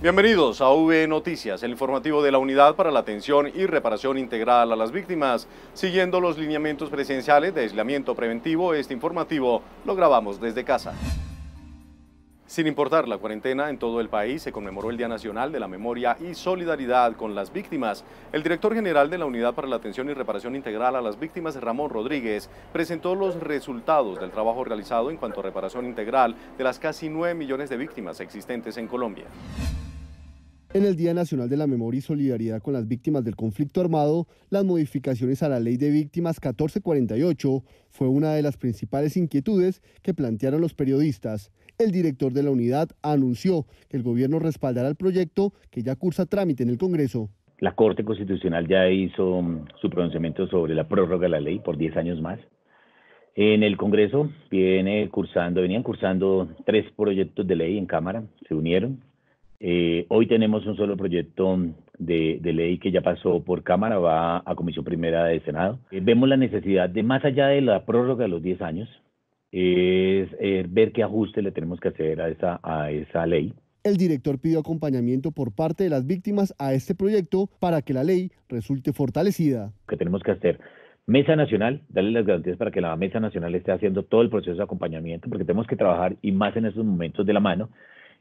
Bienvenidos a V Noticias, el informativo de la Unidad para la Atención y Reparación Integral a las Víctimas. Siguiendo los lineamientos presenciales de aislamiento preventivo, este informativo lo grabamos desde casa. Sin importar la cuarentena, en todo el país se conmemoró el Día Nacional de la Memoria y Solidaridad con las Víctimas. El director general de la Unidad para la Atención y Reparación Integral a las Víctimas, Ramón Rodríguez, presentó los resultados del trabajo realizado en cuanto a reparación integral de las casi 9 millones de víctimas existentes en Colombia. En el Día Nacional de la Memoria y Solidaridad con las Víctimas del Conflicto Armado, las modificaciones a la Ley de Víctimas 1448 fue una de las principales inquietudes que plantearon los periodistas. El director de la unidad anunció que el gobierno respaldará el proyecto que ya cursa trámite en el Congreso. La Corte Constitucional ya hizo su pronunciamiento sobre la prórroga de la ley por 10 años más. En el Congreso venían cursando 3 proyectos de ley en Cámara, se unieron. Hoy tenemos un solo proyecto de ley que ya pasó por Cámara, va a Comisión Primera de Senado. Vemos la necesidad de, más allá de la prórroga de los 10 años, es ver qué ajuste le tenemos que hacer a esa ley. El director pidió acompañamiento por parte de las víctimas a este proyecto para que la ley resulte fortalecida. Que tenemos que hacer Mesa Nacional, darle las garantías para que la Mesa Nacional esté haciendo todo el proceso de acompañamiento, porque tenemos que trabajar y más en estos momentos de la mano.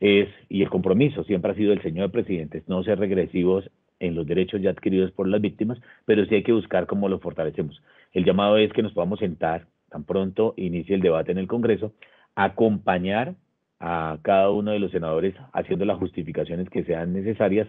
Y el compromiso siempre ha sido el señor presidente, no ser regresivos en los derechos ya adquiridos por las víctimas, pero sí hay que buscar cómo los fortalecemos. El llamado es que nos podamos sentar, tan pronto inicie el debate en el Congreso, acompañar a cada uno de los senadores haciendo las justificaciones que sean necesarias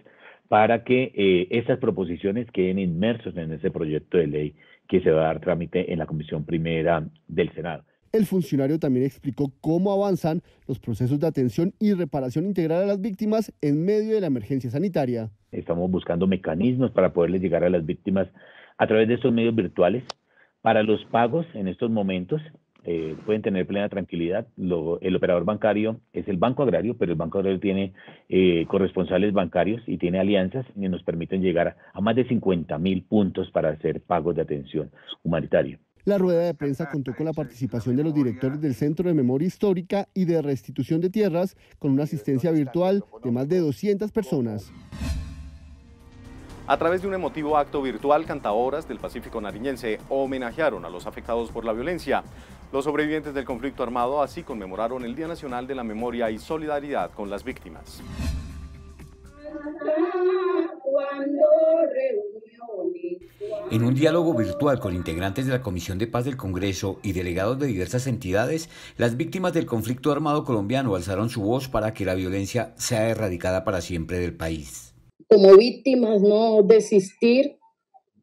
para que estas proposiciones queden inmersos en ese proyecto de ley que se va a dar trámite en la Comisión Primera del Senado. El funcionario también explicó cómo avanzan los procesos de atención y reparación integral a las víctimas en medio de la emergencia sanitaria. Estamos buscando mecanismos para poderles llegar a las víctimas a través de estos medios virtuales. Para los pagos en estos momentos pueden tener plena tranquilidad. El operador bancario es el Banco Agrario, pero el Banco Agrario tiene corresponsales bancarios y tiene alianzas que nos permiten llegar a más de 50.000 puntos para hacer pagos de atención humanitaria. La rueda de prensa contó con la participación de los directores del Centro de Memoria Histórica y de Restitución de Tierras, con una asistencia virtual de más de 200 personas. A través de un emotivo acto virtual, cantaoras del Pacífico nariñense homenajearon a los afectados por la violencia. Los sobrevivientes del conflicto armado así conmemoraron el Día Nacional de la Memoria y Solidaridad con las Víctimas. En un diálogo virtual con integrantes de la Comisión de Paz del Congreso y delegados de diversas entidades, las víctimas del conflicto armado colombiano alzaron su voz para que la violencia sea erradicada para siempre del país. Como víctimas, no desistir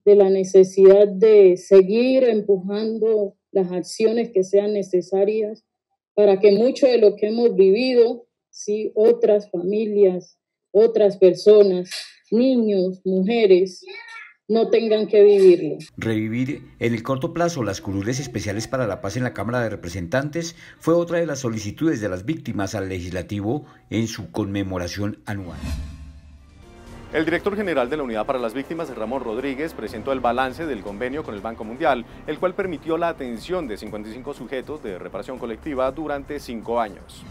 de la necesidad de seguir empujando las acciones que sean necesarias para que mucho de lo que hemos vivido, sí, otras familias, otras personas, niños, mujeres, no tengan que vivirlo. Revivir en el corto plazo las curules especiales para la paz en la Cámara de Representantes fue otra de las solicitudes de las víctimas al Legislativo en su conmemoración anual. El director general de la Unidad para las Víctimas, Ramón Rodríguez, presentó el balance del convenio con el Banco Mundial, el cual permitió la atención de 55 sujetos de reparación colectiva durante 5 años.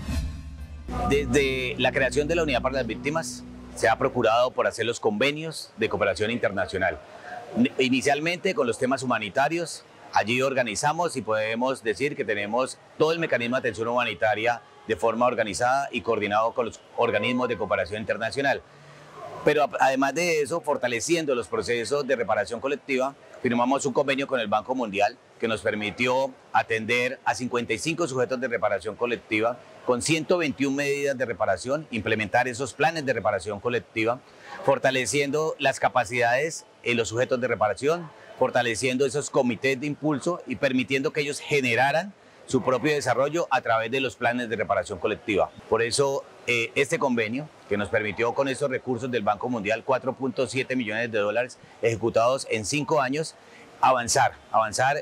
Desde la creación de la Unidad para las Víctimas se ha procurado por hacer los convenios de cooperación internacional. Inicialmente con los temas humanitarios, allí organizamos y podemos decir que tenemos todo el mecanismo de atención humanitaria de forma organizada y coordinado con los organismos de cooperación internacional. Pero además de eso, fortaleciendo los procesos de reparación colectiva, firmamos un convenio con el Banco Mundial que nos permitió atender a 55 sujetos de reparación colectiva con 121 medidas de reparación, implementar esos planes de reparación colectiva, fortaleciendo las capacidades en los sujetos de reparación, fortaleciendo esos comités de impulso y permitiendo que ellos generaran su propio desarrollo a través de los planes de reparación colectiva. Por eso este convenio que nos permitió con estos recursos del Banco Mundial, 4.7 millones de dólares ejecutados en 5 años, avanzar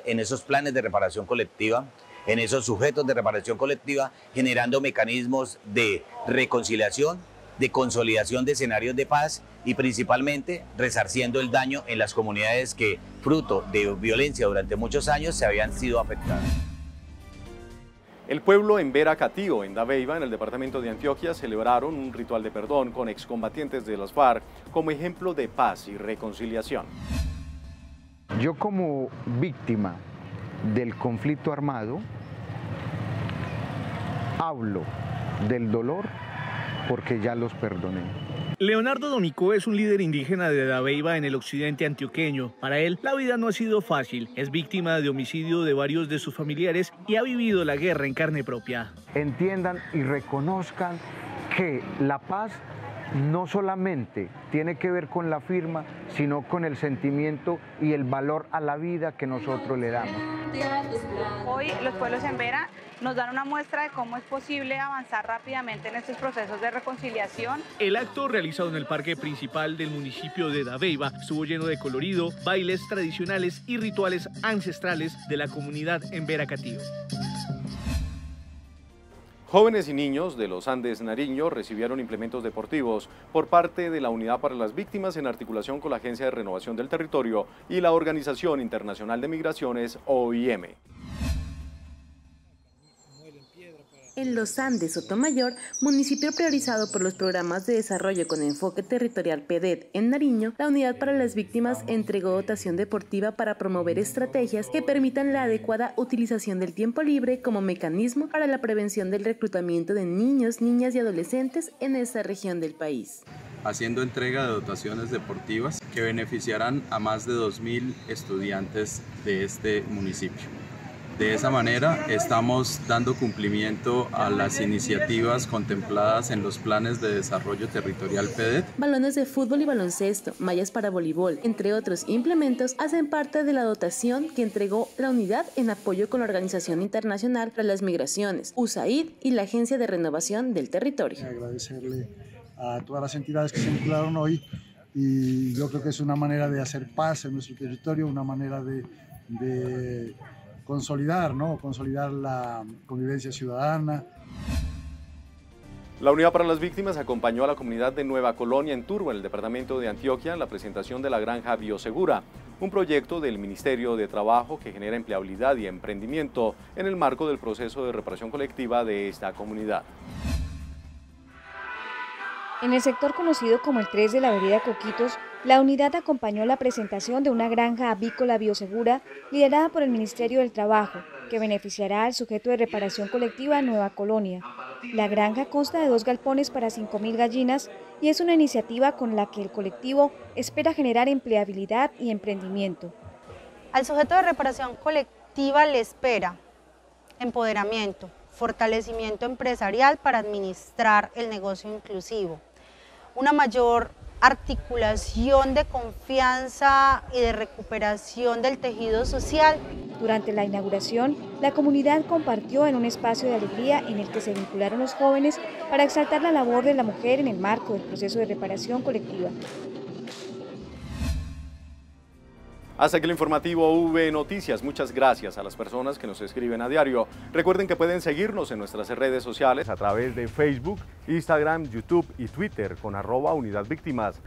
en esos planes de reparación colectiva, en esos sujetos de reparación colectiva, generando mecanismos de reconciliación, de consolidación de escenarios de paz y principalmente resarciendo el daño en las comunidades que, fruto de violencia durante muchos años, se habían sido afectadas. El pueblo en Veracatío, en Dabeiba, en el departamento de Antioquia, celebraron un ritual de perdón con excombatientes de las FARC como ejemplo de paz y reconciliación. Yo como víctima del conflicto armado, hablo del dolor porque ya los perdoné. Leonardo Domicó es un líder indígena de Dabeiba en el occidente antioqueño. Para él, la vida no ha sido fácil. Es víctima de homicidio de varios de sus familiares y ha vivido la guerra en carne propia. Entiendan y reconozcan que la paz no solamente tiene que ver con la firma, sino con el sentimiento y el valor a la vida que nosotros le damos. Hoy los pueblos en Vera nos dan una muestra de cómo es posible avanzar rápidamente en estos procesos de reconciliación. El acto realizado en el parque principal del municipio de Dabeiba estuvo lleno de colorido, bailes tradicionales y rituales ancestrales de la comunidad en Veracatío. Jóvenes y niños de los Andes Nariño recibieron implementos deportivos por parte de la Unidad para las Víctimas en articulación con la Agencia de Renovación del Territorio y la Organización Internacional de Migraciones, OIM. En Los Andes, Sotomayor, municipio priorizado por los programas de desarrollo con enfoque territorial PEDET en Nariño, la Unidad para las Víctimas entregó dotación deportiva para promover estrategias que permitan la adecuada utilización del tiempo libre como mecanismo para la prevención del reclutamiento de niños, niñas y adolescentes en esta región del país. Haciendo entrega de dotaciones deportivas que beneficiarán a más de 2.000 estudiantes de este municipio. De esa manera estamos dando cumplimiento a las iniciativas contempladas en los planes de desarrollo territorial PEDET. Balones de fútbol y baloncesto, mallas para voleibol, entre otros implementos, hacen parte de la dotación que entregó la unidad en apoyo con la Organización Internacional para las Migraciones, USAID y la Agencia de Renovación del Territorio. Agradecerle a todas las entidades que se vincularon hoy y yo creo que es una manera de hacer paz en nuestro territorio, una manera de consolidar, ¿no? Consolidar la convivencia ciudadana. La Unidad para las Víctimas acompañó a la comunidad de Nueva Colonia en Turbo, en el departamento de Antioquia, en la presentación de la Granja Biosegura, un proyecto del Ministerio de Trabajo que genera empleabilidad y emprendimiento en el marco del proceso de reparación colectiva de esta comunidad. En el sector conocido como el 3 de la vereda Coquitos, la unidad acompañó la presentación de una granja avícola biosegura liderada por el Ministerio del Trabajo, que beneficiará al sujeto de reparación colectiva Nueva Colonia. La granja consta de 2 galpones para 5.000 gallinas y es una iniciativa con la que el colectivo espera generar empleabilidad y emprendimiento. Al sujeto de reparación colectiva le espera empoderamiento, fortalecimiento empresarial para administrar el negocio inclusivo, una mayor articulación de confianza y de recuperación del tejido social. Durante la inauguración, la comunidad compartió en un espacio de alegría en el que se vincularon los jóvenes para exaltar la labor de la mujer en el marco del proceso de reparación colectiva. Hasta aquí el informativo V Noticias. Muchas gracias a las personas que nos escriben a diario. Recuerden que pueden seguirnos en nuestras redes sociales a través de Facebook, Instagram, YouTube y Twitter con @UnidadVíctimas.